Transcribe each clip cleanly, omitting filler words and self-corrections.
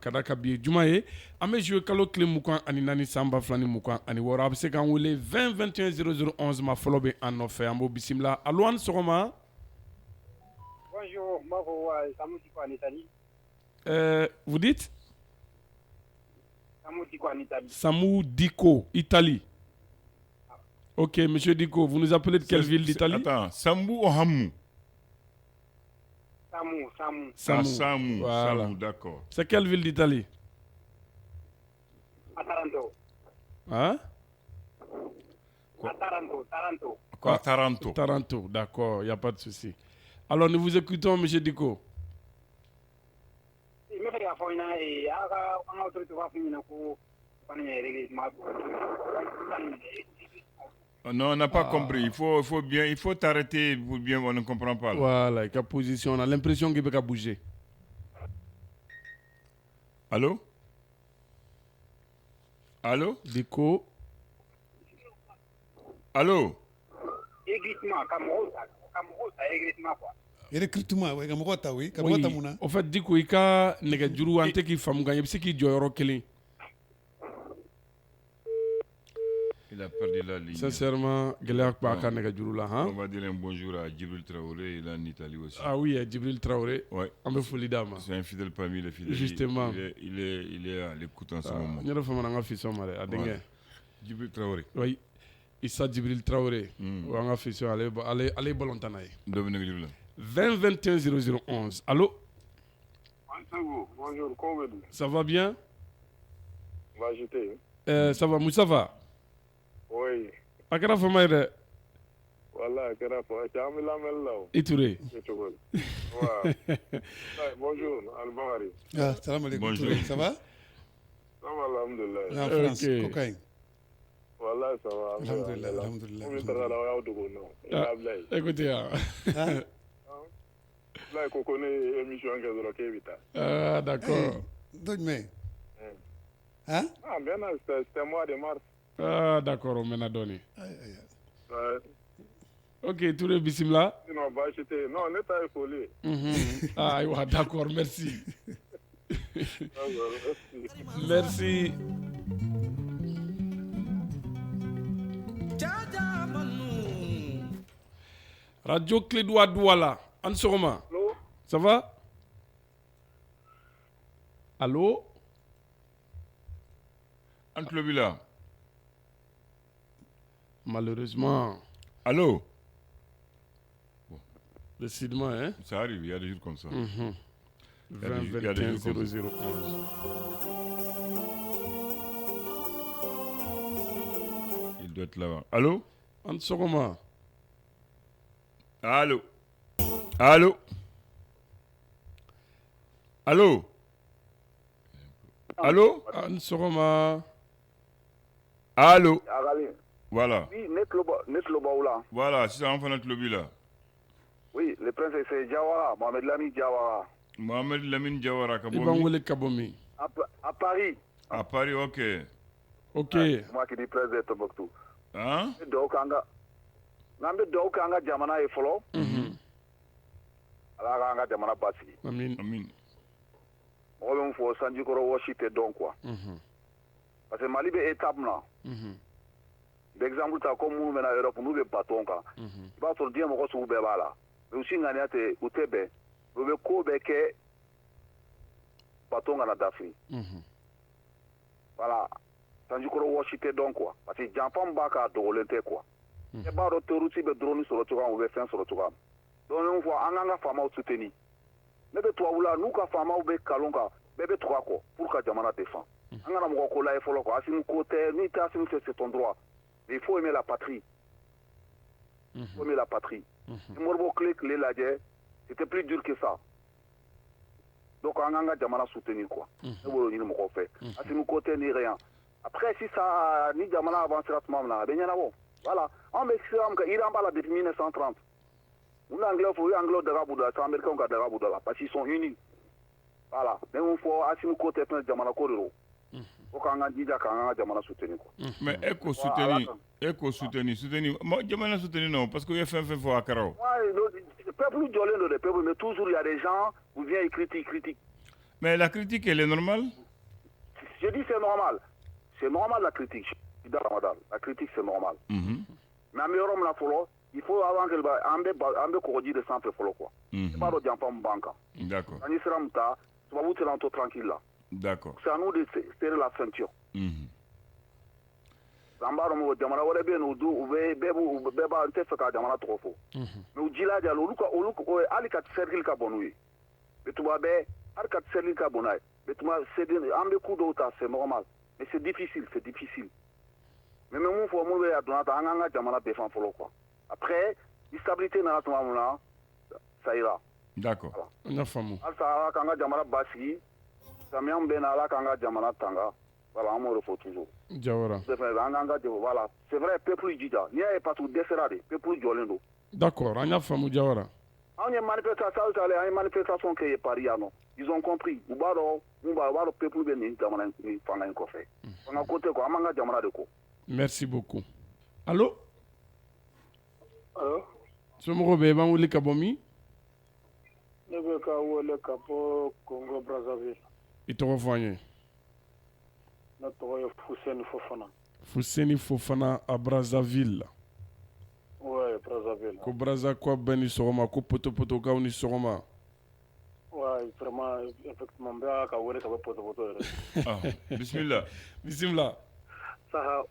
ka da ka bi ye juma ye an bɛ jouer kalo tile 24 san 2026 a bɛ se k'an wele 20 21 0011 ma fɔlɔ bɛ an nɔfɛ an b'o bisimila allo an sɔgɔma. Bonjour, moi c'est Samu Diko en Italie. Vous dites? Samu Diko en Italie. Samu Diko, Italie. Ok, monsieur Diko, vous nous appelez de quelle ville d'Italie? Attends, Samou ou Hamou? Samu. Samu, voilà. Samu, d'accord. C'est quelle ville d'Italie? À Taranto. Hein? À Taranto. Quoi, Taranto? Taranto, d'accord, il n'y a pas de souci. Alors, nous vous écoutons, monsieur Diko. Non, on n'a pas compris. Il faut t'arrêter pour bien, on ne comprend pas. Là. Voilà, quelle position, on a l'impression qu'il peut bouger. Allô? Allô? Diko. Allô? Recrutement, oui, Kamogota, oui. Kamogota Mouna. En fait, Diko, il y a des gens qui font des choses qui sont Il a perdu la ligne. Sincèrement, on va dire un bonjour à Djibril Traoré, il est en Italie aussi. Ah oui, Djibril Traoré. Ouais. C'est un fidèle parmi les fidèles. Justement. Il est à l'écoute en ce moment. Djibril Traoré. Oui. Issa Djibril Traoré. On a fait ça. Allez, Bolontanaï. 20 21 0011. Allô? Bonjour, comment vous? Ça va bien? Va jeter. Ça va, Moussa va? Oui. A kɛra fama ye dɛ. Voilà, a kɛra fama. Caman bɛ lamɛnni la o. I Touré. Bonjour, Al-Bakari. Ah, salam alaikum Touré, ça va? Ça va, alhamdulillah. En France, cocaïne. Voilà, ça va. Alhamdulillah, alhamdulillah. On est dans la dogo, non. Écoutez, là, qu'on connaît l'émission que vous avez. Ah, d'accord. Donc, mais. Hein? Ah, bien, c'était mois de mars. Ah, d'accord, on m'a donné. Ok, Touré Bissimla. Non, bah, j'étais. Non, on est à Folie. Ah, ouais, d'accord, merci. Merci. Radio Clédois Douala. Ansoroma. Allô? Ça va? Allô? Antlobila. Malheureusement. Allô? Décidément, hein? Ça arrive, il y a des jours comme ça. 20 21 0011. Il doit être là-bas. Allô? Ansoroma. Allô? Allô? Allô? Allô? Ansoroma. Allô? Voilà. Voilà. Oui, Netlobaoula. Voilà, c'est ça, enfin notre lobby là. Oui, le prince c'est Jawara, Mohamed Lamine Jawara. Mohamed Lamine Jawara, Kabomi. À Paris. À Paris, ok. Ok. Moi qui dis prince de Tombouctou. Hein? Nambe Kanga Jamana et Folo. Alors, Kanga Jamana Bassi. Amin. Amin. On faut Sanjikoro Washite donc quoi. Parce que Mali est étape là. D'exemple, tu as comme nous, en Europe, nous, les bâtons. Tu vas te dire, moi, je suis là. Mais aussi, on a été au Tébé. Nous avons coupé bâton à la Dafri. Voilà. Tandis que nous avons donc quoi. Parce que j'entends pas qu'à Dorolente quoi. Et pas de terroristes, de drones sur le tour, on veut faire sur le tour. Donc, on voit un an femme au soutenu. Mais toi, nous, quand femme au bec calonga, bébé trois quoi, pour que Jamana défend. On a mon collègue, il faut le quoi. Si nous côté, nous, c'est ton droit. Mais il faut aimer la patrie. Il faut aimer la patrie. C'était plus dur que ça. Donc, on a Jamana soutenir quoi. Si nous côté ni rien. Après, si ça, ni Jamana avancera ce moment-là, ben y en a bon. Voilà. En Mexique, il en parle depuis 1930. On a anglais, il anglo de Rabouda, c'est américain qui a de Rabouda là, parce qu'ils sont unis. Voilà. Mais il faut, si nous côté Jamana Kodoro. Mais éco soutenir. Moi, Jamana soutenir non, parce qu'il y a fait à Karao. Le peuple violent le peuple, mais toujours il y a des gens qui viennent et critiquent. Mais la critique, elle est normale? Je dis c'est normal. C'est normal la critique. Je suis dans Ramadan. La critique, c'est normal. Mais à meilleur homme, il faut avant que un peu corriger de santé follow quoi. C'est pas de diamant banque. D'accord. On y sera m'ta, tu vas vous tenir tranquille là. D'accord. C'est à nous de serrer la ceinture. Zambaro mo jamana wala be no du ube beba ante feka jamana trofo. Mais ujila dia oluka ali kat circle ka bonui. Betuba be al kat circle ka bonai. Betuma c'est ambe coup d'ota c'est normal. Mais c'est difficile. Mais même faut mo be adona ta anga jamana be fan folo quoi. Après, stabilité dans la moment ça ira. D'accord. On a famu. Alsa kanga jamana basi, samiam ben ala kanga jamana tanga. Voilà, on me refait toujours. Jawara. Voilà, c'est vrai, peuple du Dja. Il n'y a pas tout décédé, peuple du Olendo. D'accord, on a famu Jawara. On y a une manifestation qui est Paris, ils ont compris. Ou le peuple de Nintamana, il faut un café. On a côté quoi, on a jamana de quoi. Merci beaucoup. Allô? Allô? Somoro be ban wuli kabomi? Ne bɛ ka wele ka bɔ Congo Brazzaville. I tɔgɔ fɔ an ye. Ne tɔgɔ ye Fuseni Fofana. Fuseni Fofana à Brazzaville. Ouais, Brazzaville. Ko Brazza quoi bɛɛ ni sɔgɔma, ko potopotokaw ni sɔgɔma. Ouais, vraiment, effectivement, n bɛ ka wele ka bɔ potopoto yɛrɛ. Ah, bismillah. Bismillah. Saha.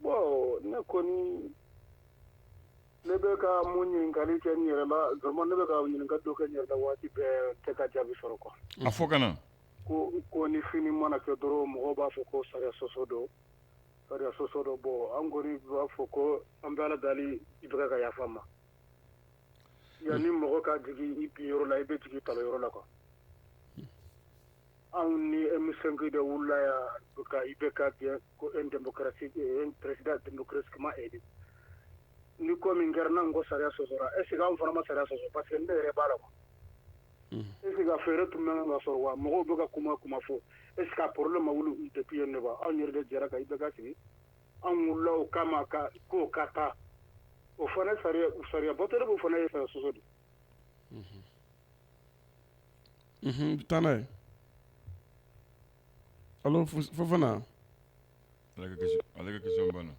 Bon, ne kɔni ne bɛ ka mun ɲininkali kɛ n yɛrɛ la, vraiment ne bɛ ka ɲininkali dɔ kɛ n yɛrɛ la waati bɛɛ tɛ ka jaabi sɔrɔ quoi. A fɔ ka na. Ko ni fini mana kɛ dɔrɔn mɔgɔw b'a fɔ ko sariya sɔsɔ don. Sariya sɔsɔ don bon an kɔni b'a fɔ ko an bɛ ala dali i bɛ ka yafa ma. Yanni mɔgɔ ka jigin i bin yɔrɔ la i bɛ jigin talo yɔrɔ la quoi. Anw ni M5 de wulila yan ka IBK gɛn ko un président démocratiquement élu. Ni ko min kɛra n'an ko sariya sɔsɔra est ce que anw fana ma sariya sɔsɔ parce que ne yɛrɛ b'a la quoi. Est ce que ka fɛɛrɛ tun bɛ ka sɔrɔ wa mɔgɔw bɛ ka kuma fɔ est ce que a problème ma wuli depuis yen ne wa anw yɛrɛ de jɛra ka IBK sigi anw wulila o kama k'o ka taa o fana sariya bɔtɔli b'o fana ye sariya sɔsɔ de. Taa n'a ye. Allo Fofana. Ale ka question banna.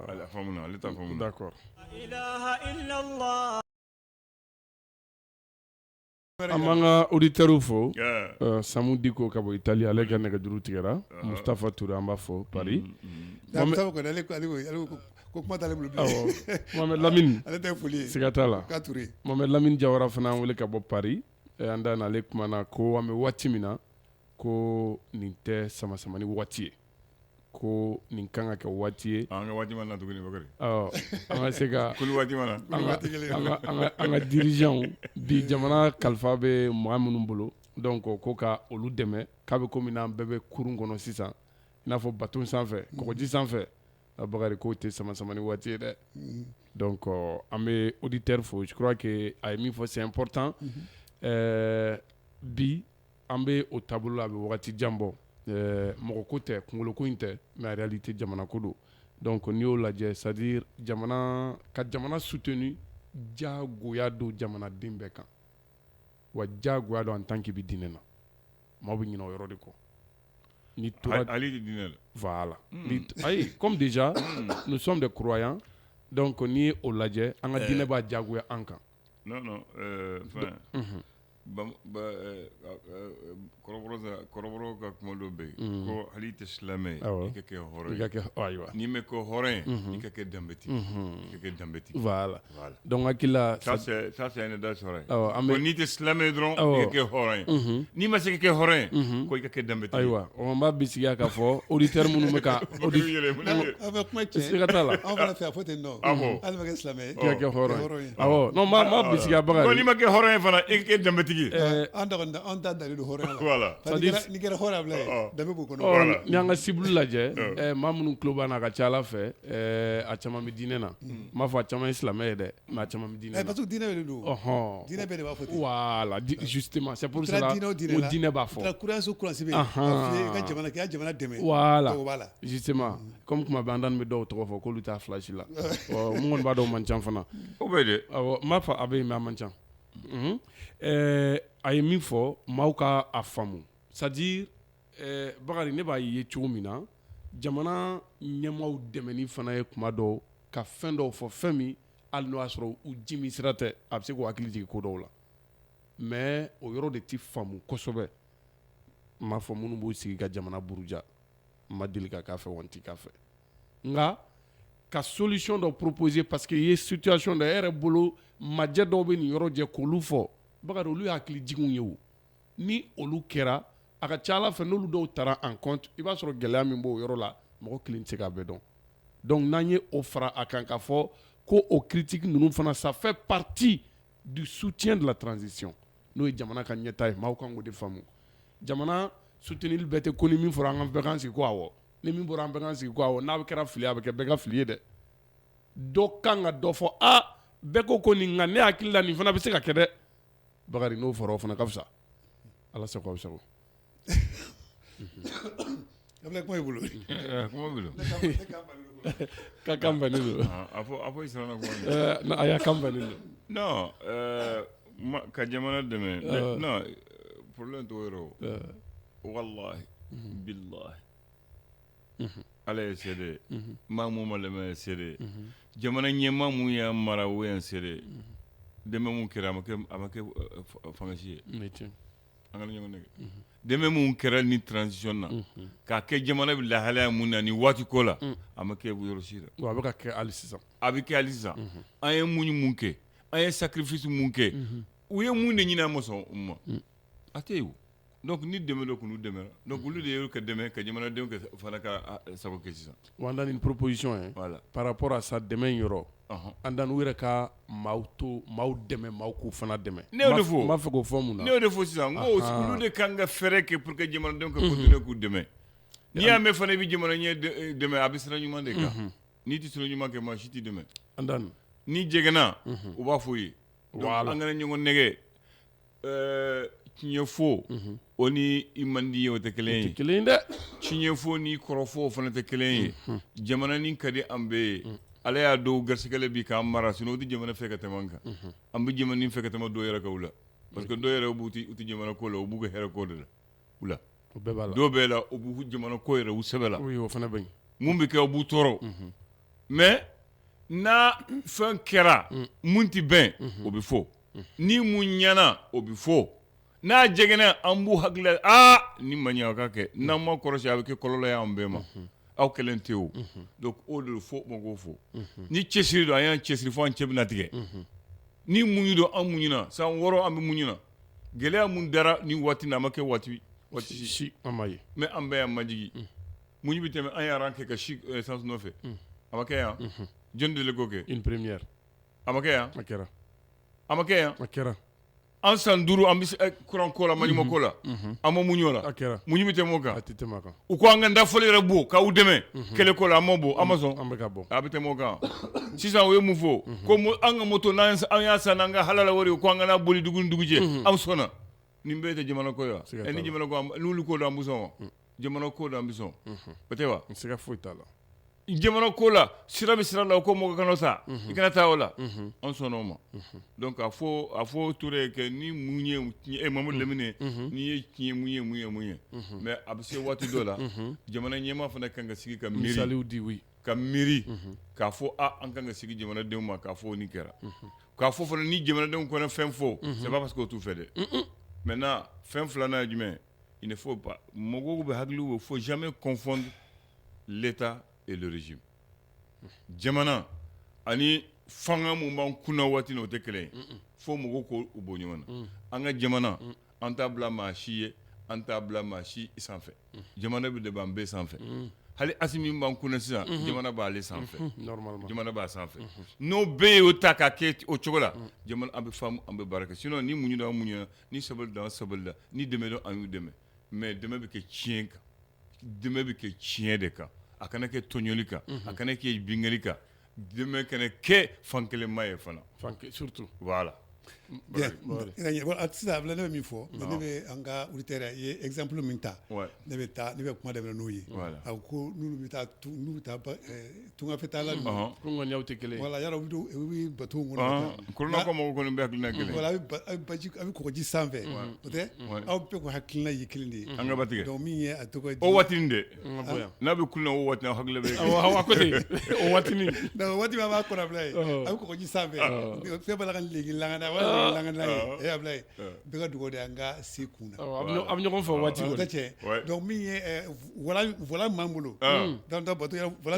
Ale famuna, ale ta famuna. D'accord. ilaha illallah. Amanga auditeur fo. Samu Diko ka bɔ Italie ale ka nɛgɛjuru tigɛra. Mustafa Touré an b'a fɔ Paris. Mustafa ko ale ko kuma t'ale bolo bilen. Mohamed Lamine. Ale tɛ foli ye. Siga t'a la. K'a Touré. Mohamed Lamine Jawara fana an wele ka bɔ Paris. An da n'ale kumana ko an bɛ waati min na ko nin tɛ sama-samani waati ye. Ko nin kan ka kɛ waati ye. An ka waati mana tuguni Bakari. An ka se ka kulu waati mana. An ka dirigeants bi jamana kalifa bɛ mɔgɔ minnu bolo donc ko ka olu dɛmɛ k'a bɛ komi n'an bɛɛ bɛ kurun kɔnɔ sisan i n'a fɔ bateau sanfɛ kɔgɔji sanfɛ Bakari k'o tɛ sama-samani waati ye dɛ. Donc an bɛ auditeur fo je crois que a ye min fɔ c'est important. Bi an bɛ o taabolo la a bɛ wagati jan bɔ. Mɔgɔ ko tɛ kunkolo ko in tɛ mais en réalité jamana ko don donc n'i y'o lajɛ c'est à dire ka jamana soutenu jagoya don jamanaden bɛɛ kan wa jagoya don en tant que bɛ diinɛ na maaw bɛ ɲinɛ o yɔrɔ de kɔ ni tora Ali de diinɛ la voilà ayi comme déjà nous sommes des croyants donc n'i ye o lajɛ an ka diinɛ b'a jagoya an kan non kɔrɔbɔrɔ ka kuma dɔ bɛ yen ko hali i tɛ silamɛ i ka kɛ hɔrɔn ye n'i mɛ kɛ hɔrɔn ye i ka kɛ danbɛtigi voilà donc hakili la ça c'est une da sɔrɔ ye ko n'i tɛ silamɛ ye dɔrɔn i ka kɛ hɔrɔn ye n'i ma se ka kɛ hɔrɔn ye ko i ka kɛ danbɛtigi ayiwa n b'a bisigiya k'a fɔ auditeur minnu bɛ ka aw bɛ kuma tiɲɛ siga t'a la anw fana fɛ a fɔ ten nɔ hali ma kɛ silamɛ ye i ka kɛ hɔrɔn ye awɔ non n b'a bisigiya Bakari ko n'i ma kɛ hɔrɔn ye fana i ka kɛ danbɛtigi an ta dalen don hɔrɔnya la voilà n'i kɛra hɔrɔnya bila ye danbe b'o kɔnɔ ni an ka cible lajɛ maa minnu tulo b'an na a ka ca Ala fɛ a caman bɛ diinɛ na n m'a fɔ a caman ye silamɛ ye dɛ mais a caman bɛ diinɛ na parce que diinɛ bɛ de don diinɛ bɛɛ de b'a fɔ ten voilà justement c'est pour cela ko diinɛ b'a fɔ kuranso kuransi bɛ yen a fɔ i ka jamana kɛ i ka jamana dɛmɛ voilà o b'a la justement comme kuma bɛ an dan bɛ dɔw tɔgɔ fɔ k'olu t'a flash la mun kɔni b'a dɔn o man ca fana o bɛ de awɔ n b'a fɔ a bɛ yen mais a man ca a ye min fɔ maaw ka a faamu c'est à dire Bakari ne b'a ye cogo min na jamana ɲɛmaaw dɛmɛni fana ye kuma dɔw ka fɛn dɔw fɔ fɛn min hali n'o y'a sɔrɔ u jimi sira tɛ a bɛ se k'u hakili jigin ko dɔw la mais o yɔrɔ de tɛ faamu kosɛbɛ n m'a fɔ minnu b'u sigi ka jamana buruja n ma deli ka k'a fɛ wa n tɛ k'a fɛ nka ka solution dɔ proposer parce que i ye situation dɔ e yɛrɛ bolo majɛ dɔw bɛ nin yɔrɔ jɛ k'olu fɔ Bakari olu ye hakili jiginw ye o ni olu kɛra a ka ca Ala fɛ n'olu dɔw taara en compte i b'a sɔrɔ gɛlɛya min b'o yɔrɔ la mɔgɔ kelen tɛ se k'a bɛɛ dɔn donc n'an ye o fara a kan k'a fɔ ko o critique ninnu fana ça fait partie du soutien de la transition n'o ye jamana ka ɲɛta ye maaw kan k'o de faamu jamana soutenir bɛɛ tɛ ko ni min fɔra an ka bɛɛ k'an sigi ko awɔ ni min bɔra an bɛɛ k'an sigi ko awɔ n'a bɛ kɛra fili a bɛ kɛ bɛɛ ka fili ye dɛ dɔ kan ka dɔ fɔ bɛɛ ko nin nka ne hakili la nin fana bɛ se ka kɛ dɛ Bakari n'o fɔra o fana ka fisa Ala sago aw sago Ablaye kuma b'i bolo kuma b'i bolo ka kan bannen don a fɔ i siranna kuma min a y'a kan bannen don non ka jamana dɛmɛ non problème t'o yɔrɔ o wallahi billahi Ala ye seede ye maa mun ma lamɛn ye seede ye jamana ɲɛmaa mun y'an mara o y'an seede ye dɛmɛ mun kɛra a ma kɛ fangasi ye an ka ɲɔgɔn nɛgɛ dɛmɛ mun kɛra ni transition na k'a kɛ jamana bɛ lahalaya mun na ni waati ko la a ma kɛ yɔrɔ si la a bɛ ka kɛ hali sisan a bɛ kɛ hali sisan an ye mun kɛ an ye sacrifice mun kɛ u ye mun de ɲini an ma sɔn u ma a tɛ yen o donc ni dɛmɛ dɔ kun dɛmɛra donc olu de y'u ka dɛmɛ ka jamanadenw fana ka sago kɛ sisan wa an da ni proposition ye voilà par rapport à ça dɛmɛ in yɔrɔ an da n'u yɛrɛ ka maaw dɛmɛ maaw k'u fana dɛmɛ ne y'o de fɔ n b'a fɛ k'o fɔ mun na ne y'o de fɔ sisan n ko olu de kan ka fɛɛrɛ kɛ pour que jamanadenw ka continuer k'u dɛmɛ n'i y'a mɛn fana i bɛ jamana ɲɛ dɛmɛ a bɛ sira ɲuman de kan n'i tɛ sira ɲuman kɛ maa si t'i dɛmɛ an da n'i jɛgɛnna u b'a fɔ i ye donc an kana ɲɔgɔn nɛgɛ tiɲɛ fo o ni i man di ye o tɛ kelen ye dɛ tiɲɛ fo ni kɔrɔfɔ o fana tɛ kelen ye jamana nin ka di an bɛɛ ye Ala y'a dɔw garisɛgɛ bi k'an mara sinon o tɛ jamana fɛ ka tɛmɛ an kan an bɛ jamana nin fɛ ka tɛmɛ dɔw yɛrɛ kan u la parce que dɔw yɛrɛ u tɛ jamana ko la u b'u ka hɛrɛ ko de la u la dɔw bɛɛ la u b'u jamana ko yɛrɛ u sɛbɛ la o fana bɛ yen mun bɛ kɛ u b'u tɔɔrɔ mais n'a fɛn kɛra mun tɛ bɛn o bɛ fɔ ni mun ɲɛna o bɛ fɔ n'a jɛgɛnɛ an b'u hakili ni ma ɲɛ ka kɛ n'an ma kɔrɔsi a bɛ kɛ kɔlɔlɔ ye an bɛɛ ma aw kɛlen tɛ o donc o de fo mɔgɔw fo ni cɛsiri don an y'an cɛsiri fo an cɛ bɛna tigɛ ni muɲu don an muɲuna san 6 an bɛ muɲuna gɛlɛya mun dara ni waati na a ma kɛ waati si an ma ye mais an bɛɛ y'an majigi muɲu bɛ tɛmɛ an y'aran kɛ ka si essence nɔfɛ a ma kɛ yan jɔnni de k'o kɛ une première a ma kɛ yan a kɛra a ma kɛ yan a kɛra an san 5 an bɛ kuran ko la maɲuman ko la an ma muɲu o la a kɛra muɲu bɛ tɛmɛ o kan a tɛ tɛmɛ a kan u ko an ka dafɔli yɛrɛ bɔ k'aw dɛmɛ kɛlɛ ko la an ma bɔ an ma sɔn an bɛ ka bɔ a bɛ tɛmɛ o kan sisan o ye mun fɔ ko an ka moto n'an y'a san n'an ka halala wari ko an kana boli dugu ni dugu cɛ an sɔnna nin bɛɛ tɛ jamana ko ye ni jamana ko n'olu ko don an bɛ sɔn wa jamana ko don an bɛ sɔn o tɛ wa sɛgɛ foyi t'a la jamana ko la sira bɛ sira la o ko mɔgɔ kana sa i kana taa o la an sɔnna o ma donc a fɔ ture kɛ ni mun ye Mamadu Lamine n'i ye tiɲɛ mun ye mais a bɛ se waati dɔ la jamana ɲɛmaa fana kan ka sigi ka miiri misaliw di oui ka miiri k'a fɔ an kan ka sigi jamanadenw ma k'a fɔ ni kɛra k'a fɔ fana ni jamanadenw kɔnɔ fɛn fɔ c'est pas parce que o t'u fɛ dɛ maintenant fɛn filanan ye jumɛn il ne faut pas mɔgɔw bɛ hakili il faut jamais confondre l'état et le régime jamana ani fanga mun b'an kunna waati na o tɛ kelen ye fo mɔgɔw k'o bɔ ɲɔgɔn na an ka jamana an t'a bila maa si ye an t'a bila maa si sanfɛ jamana bɛ de b'an bɛɛ sanfɛ hali Asimi min b'an kunna sisan jamana b'ale sanfɛ jamana b'a sanfɛ n'o bɛɛ y'o ta k'a kɛ o cogo la jamana an bɛ faamu an bɛ baara kɛ sinon ni muɲu don an muɲuna ni sabali don an sabalila ni dɛmɛ don an y'u dɛmɛ mais dɛmɛ bɛ kɛ tiɲɛ kan dɛmɛ bɛ kɛ tiɲɛ de kan a kana kɛ tɔɲɔli kan a kana kɛ bingani kan dɛmɛ kana kɛ fankelenma ye fana surtout voilà bien sisan abila ne bɛ min fɔ ne bɛ an ka auditeurs ye exemple min ta ne bɛ kuma daminɛ n'o ye a ko n'olu bɛ taa tungafɛtaala ko ŋɔniyaw tɛ kelen voilà yala u bɛ bateau kɔnɔ corona ko mɔgɔw kɔni bɛ hakilina kelen voilà a bɛ kɔgɔji sanfɛ o tɛ aw bɛɛ ko hakilina ye kelen de ye an ka ba tigɛ donc min ye a tɔgɔ o waatinin dɛ n'a bɛ kulina o waati hakili bɛ a ko ten o waatinin donc waati min a b'a kɔnɔ bila ye a bɛ kɔgɔji sanfɛ fɛn b'a la ka legi langana wala langana ye a bila ye bɛɛ ka dugawu de an ka se kun na a bɛ ɲɔgɔn fɛ waati o tɛ tiɲɛ donc min ye voila m'an bolo donc bateau voila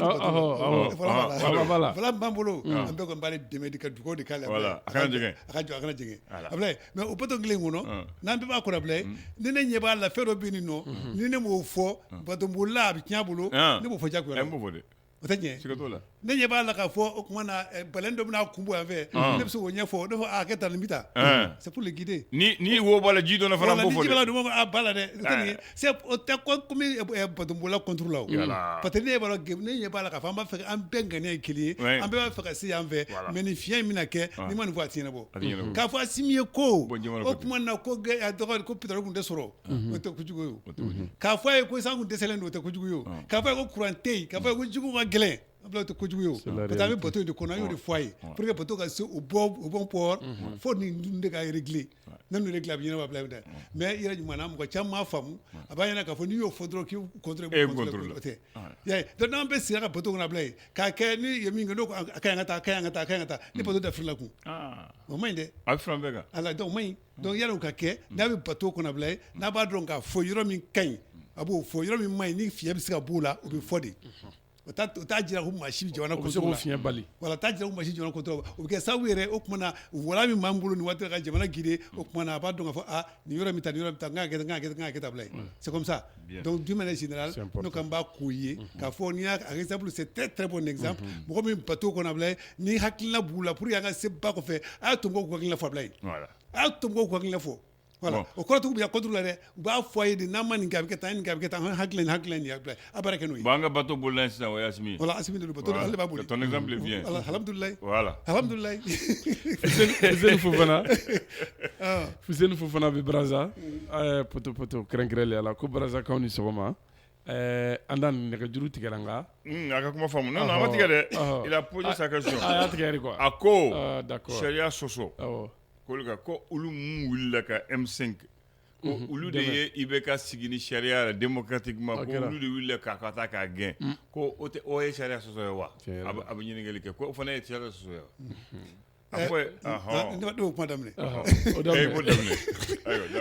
m'an bolo an bɛɛ kɔni b'ale dɛmɛ de ka dugawu de k'ale a kana jɛngɛ a kana jɛngɛ a bila ye mais o bateau kelen kɔnɔ n'an bɛɛ b'a kɔnɔ bila ye ni ne ɲɛ b'a la fɛn dɔ bɛ nin nɔ ni ne m'o fɔ bateau bolila a bɛ tiɲɛ a bolo ne b'o fɔ jagoya n b'o fɔ dɛ o tɛ tiɲɛ siga t'o la ne ɲɛ b'a la k'a fɔ o tuma na bɛlɛnin dɔ bɛna kun bɔ yan fɛ ne bɛ se k'o ɲɛfɔ ne fɔ a kɛ tan nin bɛ tan c'est pour le guider ni wo b'a la ji dɔ la fana b'o fɔ dɛ ni ji b'a la dun a b'a la dɛ o tɛ komi bateau bolila contre la o parce que ne ɲɛ b'a la k'a fɔ an b'a fɛ an bɛɛ ŋaniya ye kelen ye an bɛɛ b'a fɛ ka se yan fɛ mais nin fiɲɛ in bɛna kɛ ni ma nin fɔ a tɛ ɲɛnabɔ k'a fɔ Asimi ye ko o tuma na ko pétrole tun tɛ sɔrɔ o tɛ kojugu ye o k'a fɔ a ye ko san tun dɛsɛlen don o tɛ kojugu ye o k'a fɔ a ye ko courant tɛ yen k'a fɔ a ye ko jiw ka gɛlɛn abla tɛ kojugu ye o parce que an bɛ bateau in de kɔnɔ an y'o de fɔ a ye pour que bateau ka se au bon port fo nin dun de ka régler n'a n'u régler a bɛ ɲɛnabɔ bila dɛ mais yɛrɛ ɲuman na mɔgɔ caman m'a faamu a b'a ɲɛna k'a fɔ n'i y'o fɔ dɔrɔn k'i contrôler o tɛ y'a ye donc n'an bɛ sigi ka bateau kɔnɔ bila ye k'a kɛ ni ye min kɛ n'o a ka ɲi ka taa a ka ɲi ka taa ni bateau tɛ firila kun o ma ɲi dɛ a bɛ filan bɛɛ kan ala donc o ma ɲi donc yala o ka kɛ n'a bɛ bateau kɔnɔ bila ye n'a b'a dɔn k'a fɔ yɔrɔ min ka ɲi a b'o fɔ yɔrɔ min ma ɲi ni fiɲɛ bɛ se ka b'o la o bɛ fɔ de o t'a jira ko maa si bɛ jamana contrôle la fiɲɛ bali wala t'a jira ko maa si jamana contrôle la o bɛ kɛ sababu yɛrɛ o tuma na voila min b'an bolo nin waati ka jamana guider o tuma na a b'a dɔn k'a fɔ nin yɔrɔ min ta nin yɔrɔ min ta n ka kɛ tan bila ye c'est comme ça donc d'une manière générale ne kan b'a k'o ye k'a fɔ n'i y'a exemple c'est très très bon exemple mɔgɔ min bateau kɔnɔ bila ye ni hakilina b'u la pour que an ka se ba kɔfɛ a y'a to mɔgɔw k'u hakilina fɔ bila ye a y'a to mɔgɔw k'u hakilina fɔ voilà o kɔrɔtugu bɛ yan contrôle la dɛ u b'a fɔ a ye de n'an ma nin kɛ a bɛ kɛ tan nin kɛ a bɛ kɛ tan hakilina nin a baara kɛ n'o ye bon an ka bateau bolila sisan o ye Asimi ye voilà Asimi de don bateau ale b'a boli ton exemple vient voilà alhamdulilayi voilà alhamdulilayi Fuseni Fofana bɛ Brazza poto kɛrɛnkɛrɛnlen la ko Brazza kaw ni sɔgɔma an da nɛgɛjuru tigɛra n ka a ka kuma faamu non a ma tigɛ dɛ il a posé sa question a y'a tigɛ quoi a ko d'accord sariya sɔsɔ ko olu mun wulila ka M5 ko olu de ye IBK sigi ni sariya démocratiquement ko olu de wulila k'a ka taa k'a gɛn ko o ye sariya sɔsɔ ye wa a bɛ ɲininkali kɛ ko o fana ye sariya sɔsɔ ye wa a fɔ ne b'o kuma daminɛ o daminɛ ayiwa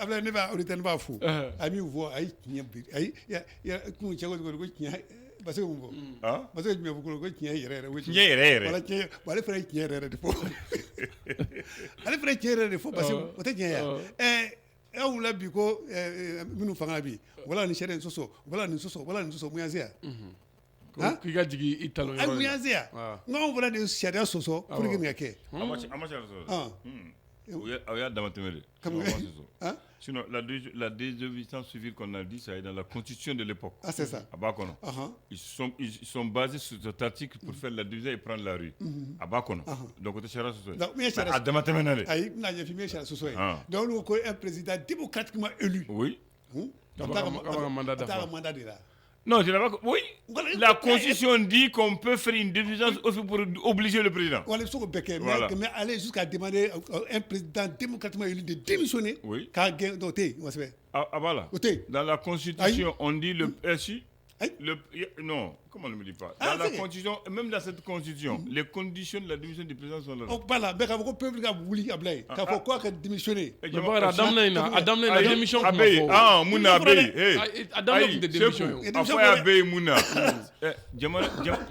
Ablaye ne b'a auditeur ne b'a fo a min fɔ a ye tiɲɛ bi ayi kun cɛ ko tiɲɛ parce que mun fɔ parce que jumɛn ko tiɲɛ yɛrɛ wala tiɲɛ ale fana ye tiɲɛ yɛrɛ de fɔ ale fana ye tiɲɛ yɛrɛ de fɔ parce que o tɛ tiɲɛ ye aw wula bi ko minnu fanga bi wala nin sariya sɔsɔ wala nin sɔsɔ mun y'an se yan k'i ka jigin i talon yɔrɔ mun y'an se yan n'anw fana de sariya sɔsɔ pour que nin ka kɛ a ma sariya sɔsɔ aw y'a dama tɛmɛ de sinon la désobéissance civile qu'on a dit ça est dans la constitution de l'époque c'est ça à Bakono ils sont basés sur cet article pour faire la division et prendre la rue à Bakono donc o tɛ sariya sɔsɔ a dama tɛmɛ na de ayi n'a ɲɛfɔ min ye sariya sɔsɔ ye donc olu ko un président démocratiquement élu oui a t'a ka mandat de la. Non, je n'ai pas. Oui, la Constitution dit qu'on peut faire une diligence aussi pour obliger le président. Voilà, mais aller jusqu'à demander à un président démocratiquement élu de démissionner. Oui. Voilà. Dans la Constitution, on dit le SI. Non, comment on ne me dit pas. Dans la Constitution, même dans cette Constitution, les conditions de la démission du président sont là. Voilà, mais quand vous pouvez vous Ablaye, quand vous quoi que démissionner. Adam la démission comme ah, Mouna Ablaye. Adam de démission. Afaya Ablaye Mouna.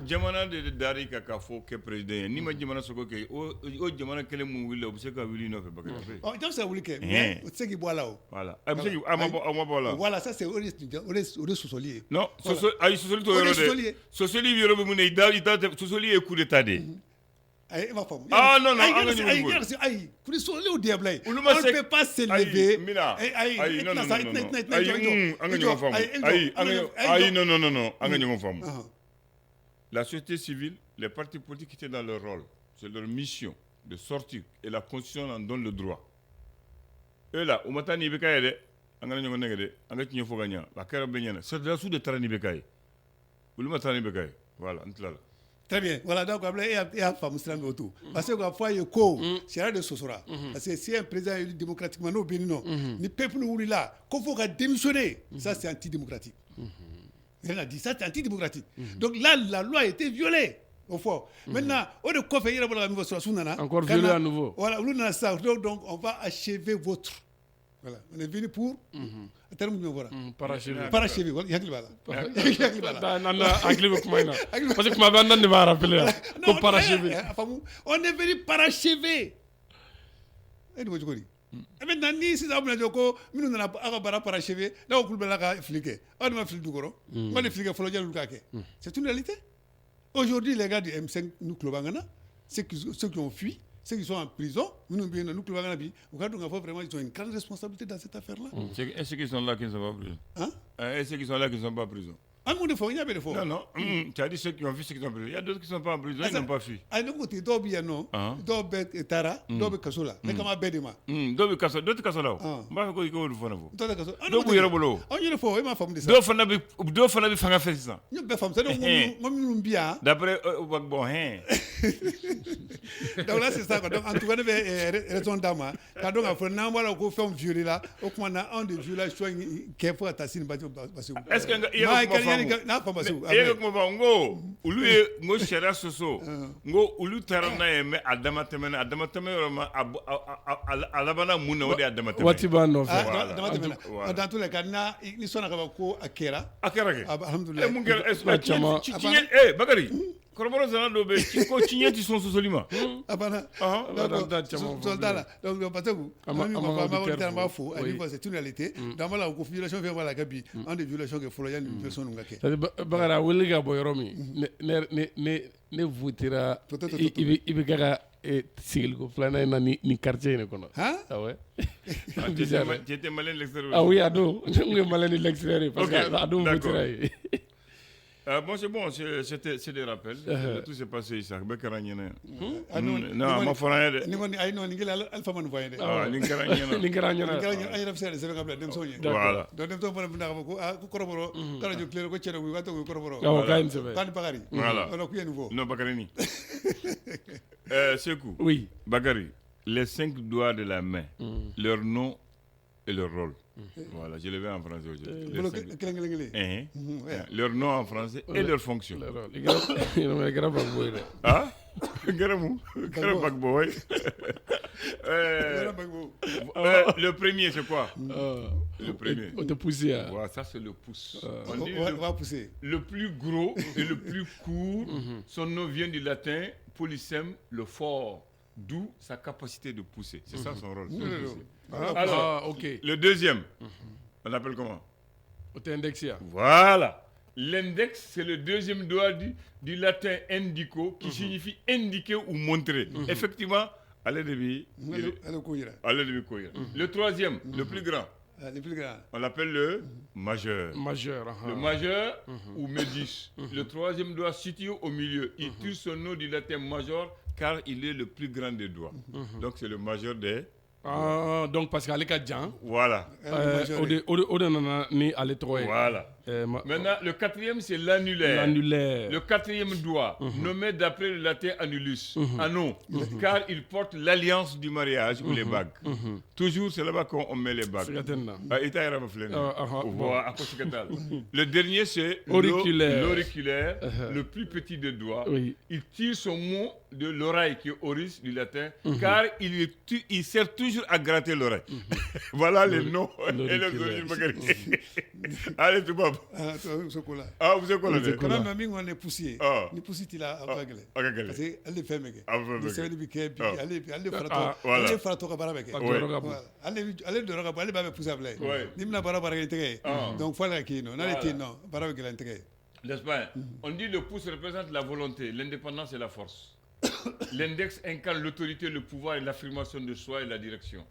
Jamana de Dari Kakafo que président. Ni ma jamana soko ke o jamana kele mu wile obse ka wili no fe bakay. Oh, donc ça wili ke. Mais c'est qui boit là. Voilà. Voilà, ça c'est au sous-solier. Non, ayi sosoli to yɔrɔ dɛ sosoli yɔrɔ bɛ mun na i ta sosoli ye coup d'état de. Ayi e ma faamu. Non an ka ɲɔgɔn bolo. Ayi coup sosoliw de bila ye. On ne peut pas s'élever. Ayi non an ka ɲɔgɔn faamu. Ayi non an ka ɲɔgɔn faamu. La société civile, les partis politiques étaient dans leur rôle, c'est leur mission de sortir et la Constitution en donne le droit. Et là, au matin, il y a des c'est de la sous de Tarani. Voilà, très bien. Voilà, donc il y a femme islam autour. Parce que parfois il y a quoi, c'est de Sosora. Parce que si un président élu démocratiquement au Bénin, le peuple où là, qu'il faut démissionner, ça c'est antidémocratique. Il a dit ça c'est antidémocratique. Donc là, la loi a été violée. Au fond. Maintenant, on est quoi faire encore violée à nouveau. Voilà, donc on va achever votre. Voilà, on est venu pour parachever. Voilà, parce que ma bande ne va rappeler comme parachever. On est venu parachever. Et maintenant, ni si ça vous ko minu na bara parachever, là on peut la fliquer. On va fliquer du goro. On est fliquer follow le kake. C'est une réalité. Aujourd'hui, les gars du M5 nous clobangana, ceux qui ont fui, ceux qui sont en prison, nous clobangana, vraiment ils ont une grande responsabilité dans cette affaire-là. Est-ce qu'ils sont là qui ne sont pas en prison? Est-ce qu'ils sont là qui ne sont pas en prison? Il y a des fois. Non. Tu as dit ceux qui ont fui, ceux qui sont en prison. Il y a d'autres qui ne sont pas en prison, ils n'ont pas fui. Ah, non, tu dois bien non. Dois tara, dois kasola. Mais comment bedema? Dois kasola, d'autres kasola. Bah, quoi, il faut le faire. Dois kasola. Dois bouillir bolo. On y le faut, ma femme de ça. Dois faire fanga fait ça. Nous be femme, ça donc moi bien. D'après bon hein. Donc là c'est ça. Donc en tout cas, raison d'ama. Quand donc après na voilà ko femme violée là, au point na un de violation qui faut attacher est-ce que il y a na femme ça. Il y a comme ngo ulu ngo shara soso. Ngo ulu tarana yeme adama temene ma alabana muna wadi adama temene. Watiba no fait. Dans tous les cas na ni sona ko akera. Akera ke. Alhamdulillah. Mun ger Bakari. Koroboro zana do be ko chinyeti son sosolima. Abana. Soldat là. Donc parce que c'est une réalité. Dans la violation fait voilà gabi, en de violation que follow une violation ngake. Bagara weliga boyromi ne votera ibe gaga sigil ko flana ni quartier ne kono. Ah ouais. Tu étais malin l'extérieur. Ah oui, ado, on malin l'extérieur parce que ado votera. Bon, c'est bon, c'est des rappels. Tout s'est passé ici. Non, ma frère. Oui. Bakary, les 5 doigts de la main, leur nom et leur rôle. Voilà, je le vais en français aujourd'hui. Leur nom en français et leur fonction. Ah? Le premier, c'est quoi? Le premier. Voilà, ça, c'est le pouce. Le plus gros et le plus court, son nom vient du latin polycème, le fort. D'où sa capacité de pousser. C'est ça son rôle. Alors, le deuxième, on l'appelle comment? Voilà. L'index, c'est le deuxième doigt du latin indico, qui signifie indiquer ou montrer. Effectivement, allez de Le troisième, le plus grand. On l'appelle le majeur. Le majeur ou médius. Le troisième doigt situé au milieu. Il tire son nom du latin major car il est le plus grand des doigts. Donc c'est le majeur des... donc parce qu'elle est Djan. Voilà. Voilà. Maintenant, le quatrième, c'est l'annulaire. Le quatrième doigt, nommé d'après le latin annulus, anneau, car il porte l'alliance du mariage ou les bagues. Toujours, c'est là-bas qu'on met les bagues. Le dernier, c'est l'auriculaire, le plus petit des doigts. Il tire son mot de l'oreille, qui est oris du latin, car il sert toujours à gratter l'oreille. Voilà les noms et les origines. Allez, tout le monde. Vous êtes quoi là? Quand même, on est poussé. Ni poussé, il a avaglé. Parce qu'elle est fermée. Le service du quai, puis elle est frato barabeke. Elle de roga, elle va pousser à blé. Ni n'a pas barabeke. Donc, voilà qui non. N'allez non. Barabeke l'intégrer. N'est-ce pas? On dit le pouce représente la volonté, l'indépendance et la force. L'index incarne l'autorité, le pouvoir et l'affirmation de soi et la direction.